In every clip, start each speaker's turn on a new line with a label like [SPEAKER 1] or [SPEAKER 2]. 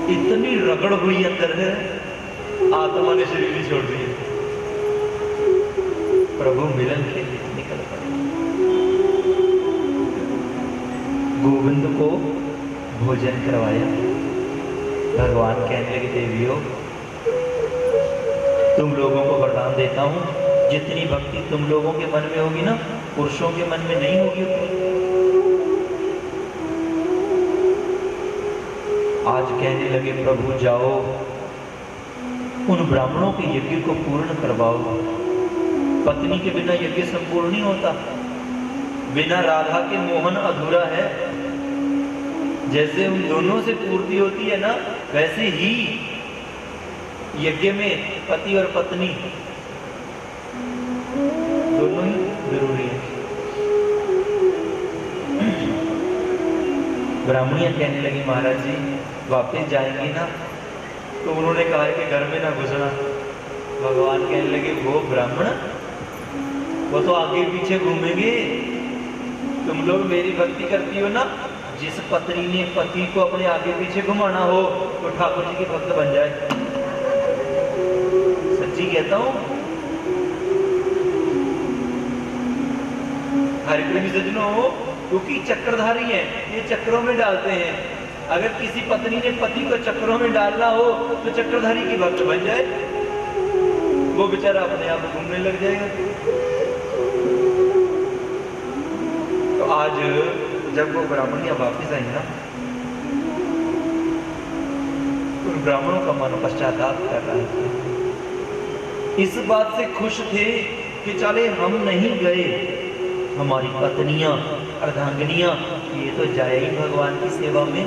[SPEAKER 1] इतनी रगड़ हुई अंदर है, आत्मा ने शरीर ही छोड़ दिया। प्रभु मिलन के लिए निकल पड़े। गोविंद को भोजन करवाया। भगवान कहने लगे, देवियों तुम लोगों को वरदान देता हूं, जितनी भक्ति तुम लोगों के मन में होगी ना, पुरुषों के मन में नहीं होगी उतनी। आज कहने लगे, प्रभु जाओ उन ब्राह्मणों के यज्ञ को पूर्ण करवाओ। पत्नी के बिना यज्ञ संपूर्ण नहीं होता। बिना राधा के मोहन अधूरा है। जैसे उन दोनों से पूर्ति होती है ना, वैसे ही यज्ञ में पति और पत्नी दोनों ही जरूरी है। ब्राह्मणियां कहने लगी, महाराज जी वापस जाएंगी ना? तो उन्होंने कहा कि घर में ना घुसना। भगवान कहने लगे, वो ब्राह्मण वो तो आगे पीछे घूमेंगे। तुम लोग मेरी भक्ति करती हो ना, जिस पत्नी ने पति को अपने आगे पीछे घुमाना हो तो ठाकुर जी के भक्त बन जाए। सच्ची कहता हूं। हरिप्रेमी सज्जनों, क्योंकि चक्रधारी हैं, ये चक्रों में डालते हैं। अगर किसी पत्नी ने पति को चक्रों में डालना हो तो चक्रधारी की भक्त बन जाए, वो बेचारा अपने आप घूमने लग जाएगा। तो आज जब वो ब्राह्मणियां वापिस आई ना, उन ब्राह्मणों का मन पश्चाताप कर रहा था। इस बात से खुश थे कि चले हम नहीं गए, हमारी पत्नियां अर्धांगिनियां ये तो जाए ही भगवान की सेवा में,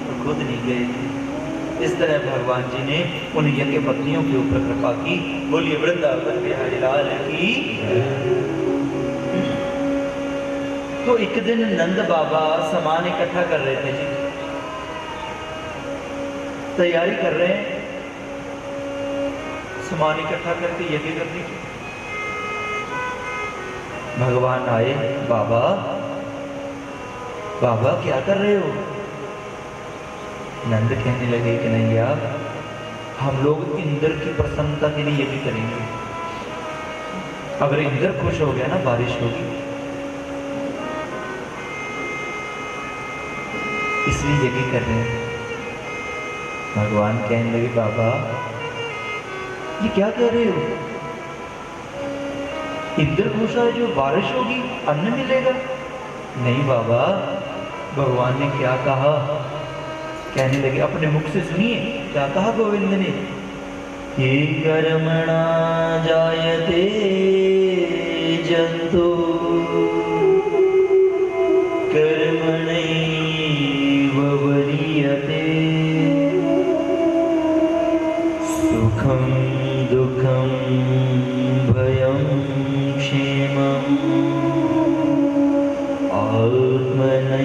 [SPEAKER 1] तो खुद नहीं गए थे। इस तरह भगवान जी ने उन यज्ञ पत्नियों के ऊपर कृपा की। बोलिए वृंदावन बिहारी लाल की। तो एक दिन नंद बाबा सामान इकट्ठा कर रहे थे जी, तैयारी कर रहे हैं सामान इकट्ठा करके यज्ञ करने की। भगवान आए, बाबा बाबा क्या कर रहे हो? नंद कहने लगे कि नहीं यार, हम लोग इंद्र की प्रसन्नता के लिए यज्ञ करेंगे। अगर इंद्र खुश हो गया ना, बारिश होगी, इसलिए यज्ञ कर रहे हैं। भगवान कहने लगे, बाबा ये क्या कह रहे हो? इंद्र खुश है जो बारिश होगी, अन्न मिलेगा? नहीं बाबा, भगवान ने क्या कहा? कहने लगे, अपने मुख से सुनिए क्या कहा गोविंद ने। ये कर्मणा जायते जंतु कर्मणैव वरीयते सुखं दुःखं भयं क्षेमम् आत्मनैवाभिपद्यते।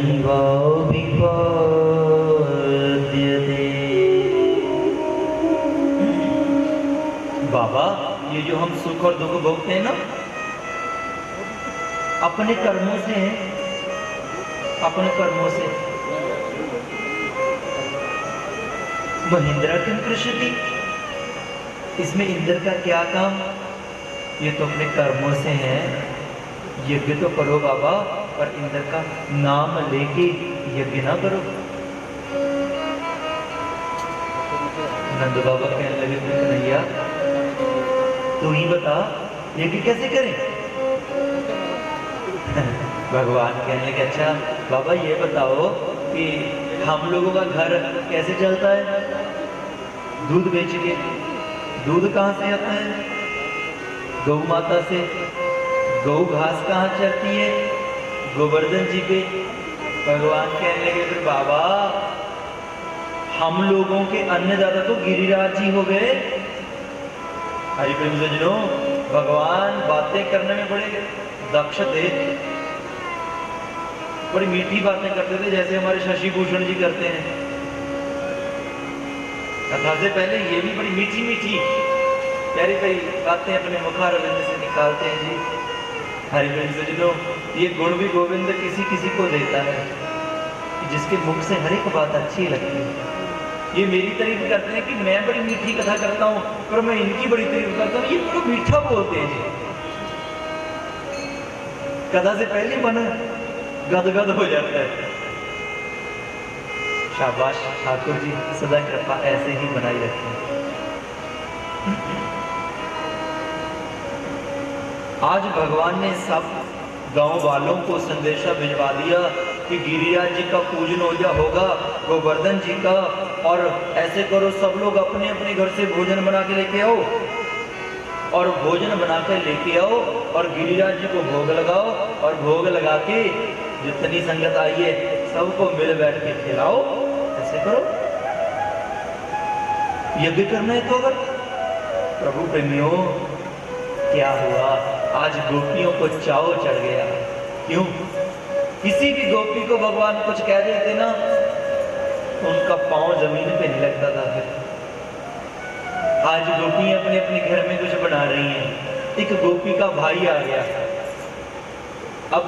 [SPEAKER 1] बाबा ये जो हम सुख और दुख भोगते हैं ना, अपने कर्मों से हैं, अपने कर्मों से। महेंद्र किम कृष्यति, इसमें इंद्र का क्या काम? ये तो अपने कर्मों से है। यज्ञ तो करो बाबा, पर इंद्र का नाम लेके यज्ञ ना करो। नंद बाबा कहने लगे, कन्हैया तू ही बता यज्ञ कैसे करें? भगवान कहने लगे, अच्छा बाबा ये बताओ कि हम लोगों का घर कैसे चलता है? दूध बेच के। दूध कहाँ से आता है? गौ माता से। गौ घास कहाँ चरती है? गोवर्धन जी पे। भगवान कहने लगे, फिर बाबा हम लोगों के अन्नदाता तो गिरिराज जी हो गए। हरिप्रेम सज्जनों, भगवान बातें करने में बड़े दक्ष थे, बड़ी मीठी बातें करते थे, जैसे हमारे शशि भूषण जी करते हैं। कथा से पहले ये भी बड़ी मीठी मीठी प्यारी प्यारी बातें अपने मुखारविंद से निकालते हैं जी। हरिप्रेम सज्जनों, ये गुण भी गोविंद किसी किसी को देता है कि जिसके मुख से हर एक बात अच्छी लगती है। ये मेरी तारीफ करते हैं कि मैं बड़ी मीठी कथा करता हूँ, पर मैं इनकी बड़ी तारीफ करता हूँ, ये बड़ा मीठा बोलते हैं जी। कथा से पहले मन गदगद हो जाता है। शाबाश ठाकुर जी, सदा कृपा ऐसे ही बनाई रखें। आज भगवान ने सब गांव वालों को संदेशा भिजवा दिया कि गिरिराज जी का पूजन होगा, गोवर्धन जी का, और ऐसे करो सब लोग अपने अपने घर से भोजन बना के लेके आओ, और भोजन बना के लेके आओ और गिरिराज जी को भोग लगाओ, और भोग लगा के जितनी संगत आई है सबको मिल बैठ के खिलाओ। ऐसे करो, यज्ञ करना है तो। अगर प्रभु प्रेमियों क्या हुआ, आज गोपियों को चाव चढ़ गया। क्यों? किसी भी गोपी को भगवान कुछ कह देते ना, उनका पांव जमीन पे नहीं लगता था। फिर आज गोपी अपने अपने घर में कुछ बना रही हैं। एक गोपी का भाई आ गया। अब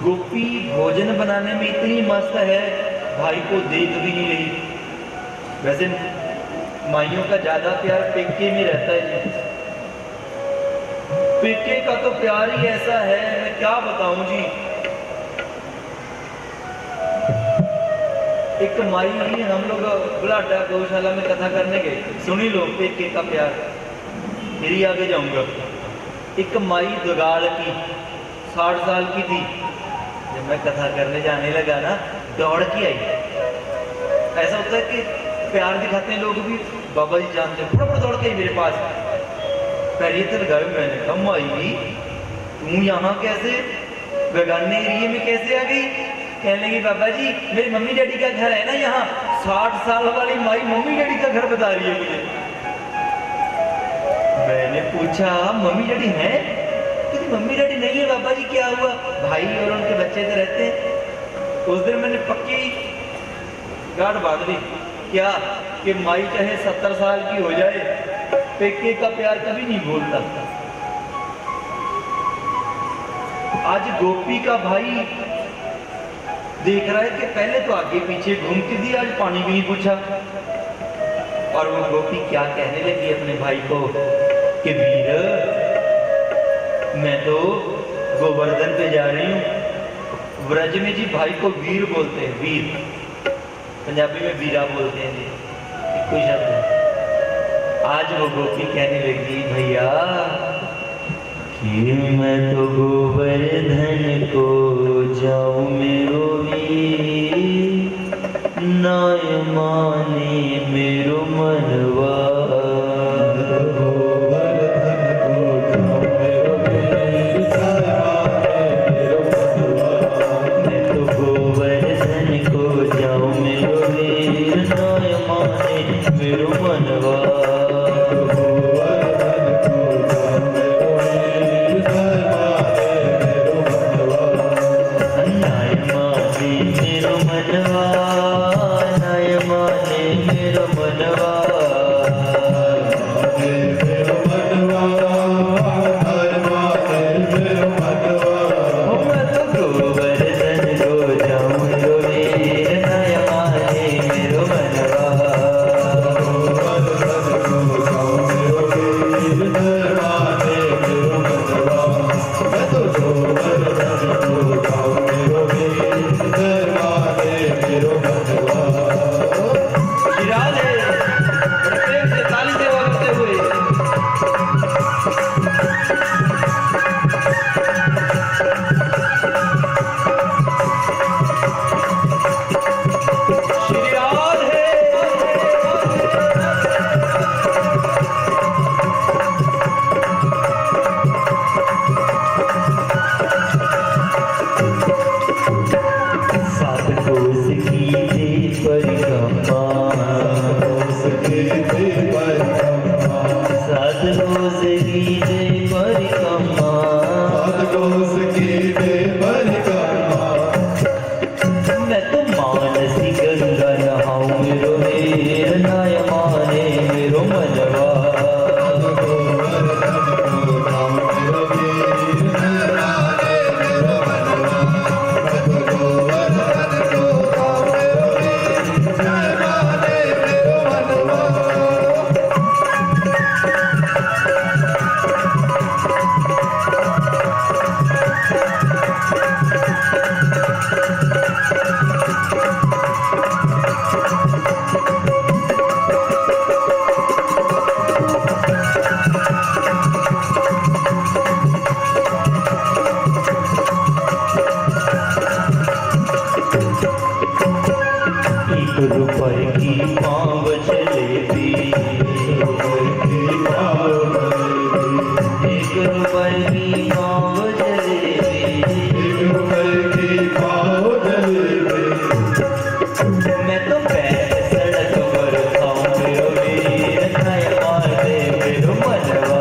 [SPEAKER 1] गोपी भोजन बनाने में इतनी मस्त है, भाई को देख भी नहीं रही। वैसे माइयों का ज्यादा प्यार पेके में रहता है जी। पेके का तो प्यार ही ऐसा है, मैं क्या बताऊं जी। एक माई, हम लोग बुलाडा गौशाला में कथा करने गए, सुनी लो पेके का प्यार, फिर ही आगे जाऊंगा। एक माई दुगाड़ की 60 साल की थी। जब मैं कथा करने जाने लगा ना, दौड़ के आई। ऐसा होता है कि प्यार दिखाते हैं लोग भी, बाबा जी जानते हैं, फटाफट दौड़ के आई मेरे पास, पैरिए तो लगाए। मैंने कहा माई तू यहाँ कैसे, बेगाने एरिए में कैसे आ गई? कहने लगी बाबा जी मेरी मम्मी डैडी का घर है ना यहाँ। 60 साल वाली माई मम्मी डैडी का घर बता रही है मुझे। मैंने पूछा मम्मी डैडी हैं? तो मम्मी डैडी नहीं है बाबा जी, क्या हुआ? भाई और उनके बच्चे तो रहते हैं। उस दिन मैंने पक्की गांठ बांध ली, क्या कि माई चाहे 70 साल की हो जाए, पेके का प्यार कभी नहीं भूलता। आज गोपी का भाई देख रहा है कि पहले तो आगे पीछे घूमती थी, आज पानी भी नहीं पूछा। और वो गोपी क्या कहने लगी अपने भाई को कि वीर, मैं तो गोवर्धन पे जा रही हूँ। ब्रज में जी भाई को वीर बोलते हैं, वीर, पंजाबी में वीरा बोलते हैं जी, कोई शब्द है। आज वो गोपी कहने लगी भैया कि मैं तो गोवर्धन को जाऊं मेरो वीर, नाय माने मेरो मनवा। रुपए की पाव जलेबी, एक रुपए की पाव जलेबी, मैं तो बैठ सड़क पर खाऊं मेरो वीर, खाए मार दे मेरो मनवा।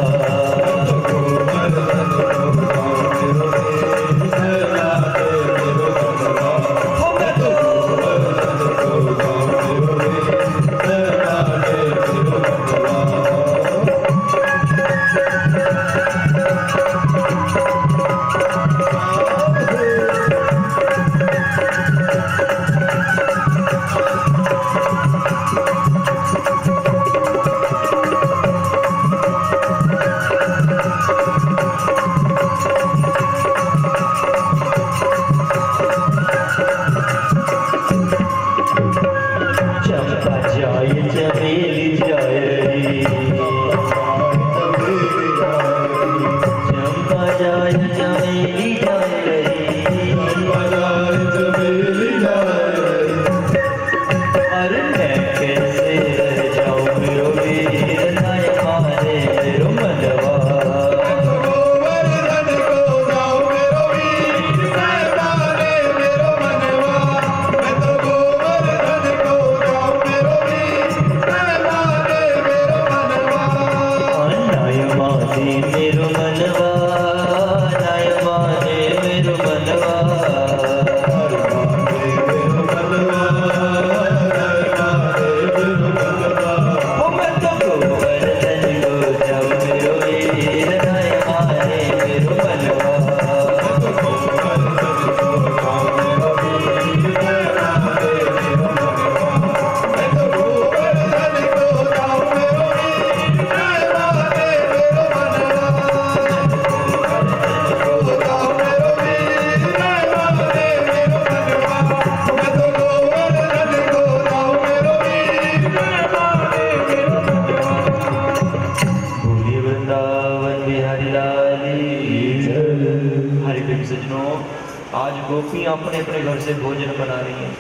[SPEAKER 1] आज गोपियां अपने अपने घर से भोजन बना रही हैं।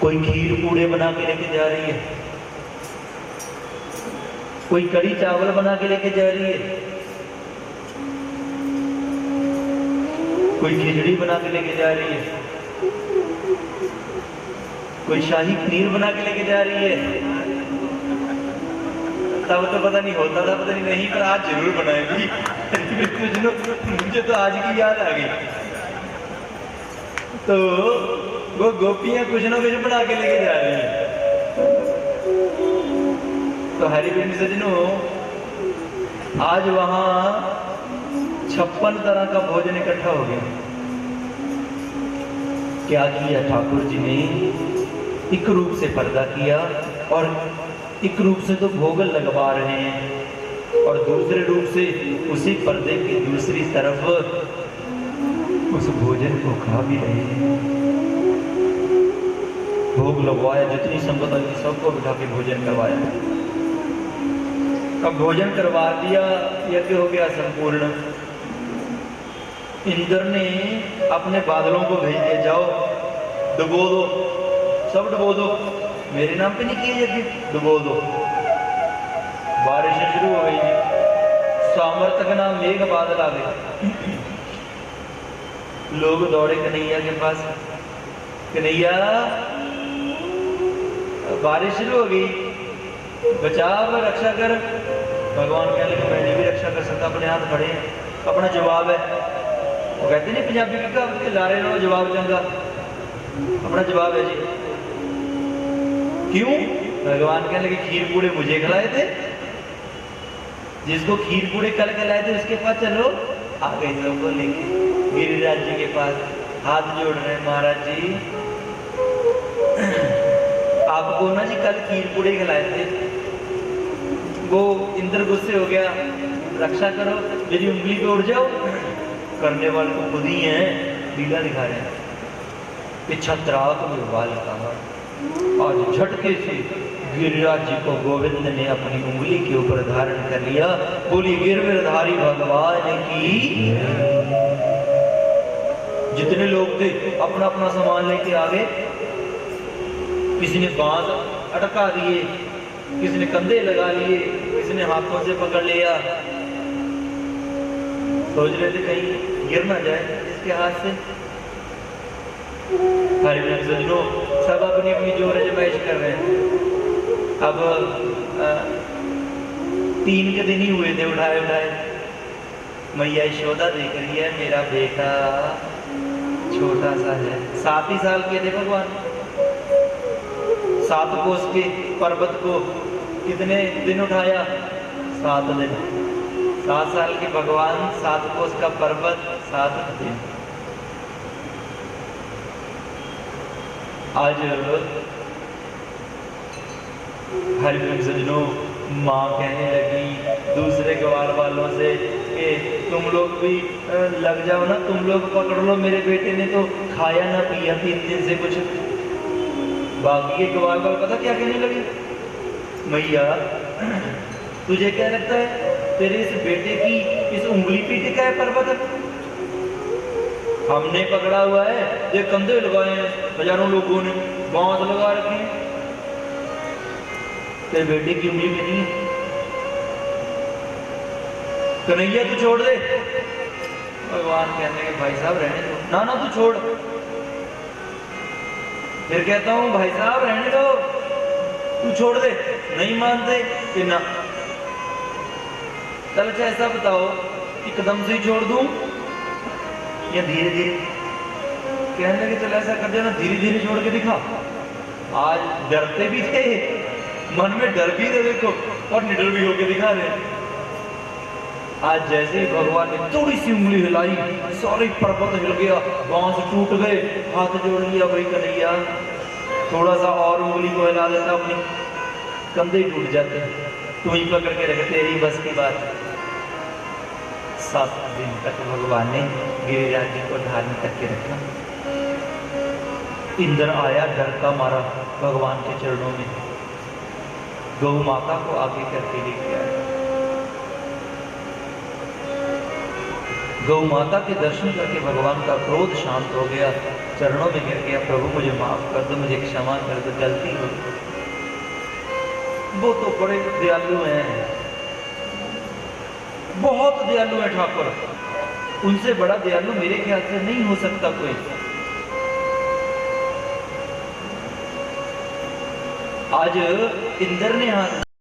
[SPEAKER 1] कोई खीर पूड़े बना के लेके जा रही है, कोई कड़ी चावल बना के लेके जा रही है, कोई खिचड़ी बना के लेके जा रही है, कोई शाही पनीर बना के लेके जा रही है। तब तो पता नहीं होता था, पता नहीं पर आज जरूर बनाएगी। मुझे तो आज की याद आ गई। तो वो गोपियां कुछ ना कुछ बना के लेके जा रही हैं। तो हरि प्रेमी सज्जनों, आज वहां 56 तरह का भोजन इकट्ठा हो गया। क्या किया ठाकुर जी ने? एक रूप से पर्दा किया और एक रूप से तो भोग लगवा रहे हैं और दूसरे रूप से उसी पर्दे की दूसरी तरफ उस भोजन को खा भी रहे हैं। भोग लगवाया, जितनी संपदा थी सबको बिठा के भोजन करवाया। अब भोजन करवा दिया, यज्ञ हो गया संपूर्ण। इंद्र ने अपने बादलों को भेज दिया, जाओ डुबो दो, सब डुबो दो, मेरे नाम पे नहीं किए यज्ञ, डुबो दो। बारिश शुरू हो गई, सामर्थ्य का नाम मेघ बादल आ गए। लोग दौड़े कन्हैया के पास, कन्हैया बारिश शुरू हो गई, बचाव रक्षा कर। भगवान कहने लगे मैं नहीं भी रक्षा कर सकता, अपने हाथ खड़े हैं, अपना जवाब है। वो कहते नहीं पंजाबी की कहावत, लारे लो जवाब चंगा, अपना जवाब है जी। क्यों? भगवान कहने लगे खीर पूड़े मुझे खिलाए थे, जिसको खीर पूड़े कल खिलाए थे उसके पास चलो। आ गए लोग लेके गिरिराज जी के पास, हाथ जोड़ रहे हैं, महाराज जी आपको ना जी कल खीर पूड़े खिलाए थे। वो इंद्र गुस्से हो गया, रक्षा करो, मेरी उंगली पे उड़ जाओ। करने वाले तो खुद ही हैं, लीला दिखा रहे हैं। पीछा त्राक में बाल कहा, आज झटके से गिरिराज जी को गोविंद ने अपनी उंगली के ऊपर धारण कर लिया। बोली गिरधारी भगवान की। जितने लोग थे अपना अपना सामान लेके आ गए। किसी ने बांस अटका दिए, किसी ने कंधे लगा लिए, किसी ने हाथों से पकड़ लिया। सोच रहे थे कहीं गिर ना जाए इसके हाथ से। हरे सज्जनों, सब अपनी अपनी जोर आजमाइश कर रहे हैं। अब 3 के दिन ही हुए थे उठाए उठाए। मैया यशोदा देख रही है मेरा बेटा छोटा सा है। 7 ही साल के थे भगवान। 7 कोस के पर्वत को कितने दिन उठाया? 7 दिन। 7 साल के भगवान, 7 कोस का पर्वत, 7 दिन। आज हरिप्रेम सज्जनों, माँ कहने लगी दूसरे ग्वाल वालों से कि तुम लोग भी लग जाओ ना, तुम लोग पकड़ लो, मेरे बेटे ने तो खाया ना पिया 3 दिन से कुछ। बाकी के ग्वाल वाल पता क्या कहने लगे? मैया तुझे क्या लगता है तेरे इस बेटे की इस उंगली पे टिका है पर्वत? हमने पकड़ा हुआ है, ये कंधे लगाए हैं, हजारों लोगों ने बांस लगा रखे हैं, तेरे बेटे की उंगली में नहीं है। कन्हैया तू छोड़ दे। भगवान कहने के भाई साहब रहने दो। ना ना तू छोड़। फिर कहता हूं भाई साहब रहने दो, तू छोड़ दे। नहीं मानते कि ना। चल अच्छा ऐसा बताओ, एकदम से ही छोड़ दूं या धीरे धीरे? कहने लगे चल ऐसा कर देना, धीरे धीरे छोड़ के दिखा। आज डरते भी थे, मन में डर भी थे देखो, और निडर भी होके दिखा रहे। आज जैसे ही भगवान ने थोड़ी सी उंगली हिलाई, सारी पर्वत हिल गया, बांस टूट गए। हाथ जोड़ लिया, भाई कन्हैया थोड़ा सा और उंगली को हिला देता, अपनी कंधे टूट जाते। तू ही पकड़ के रखे, तेरी बस की बात। 7 दिन तक भगवान ने गिरिराज जी को धारण करके रखा। इंद्र आया डर का मारा भगवान के चरणों में, गौ माता को आगे करके लेके आया। गौ माता के दर्शन करके भगवान का क्रोध शांत हो गया, चरणों में गिर गया, प्रभु मुझे माफ कर दो, मुझे क्षमा कर दो, गलती हो। वो तो बड़े दयालु हैं, बहुत दयालु है ठाकुर। उनसे बड़ा दयालु मेरे ख्याल से नहीं हो सकता कोई। आज इंद्र ने हाथ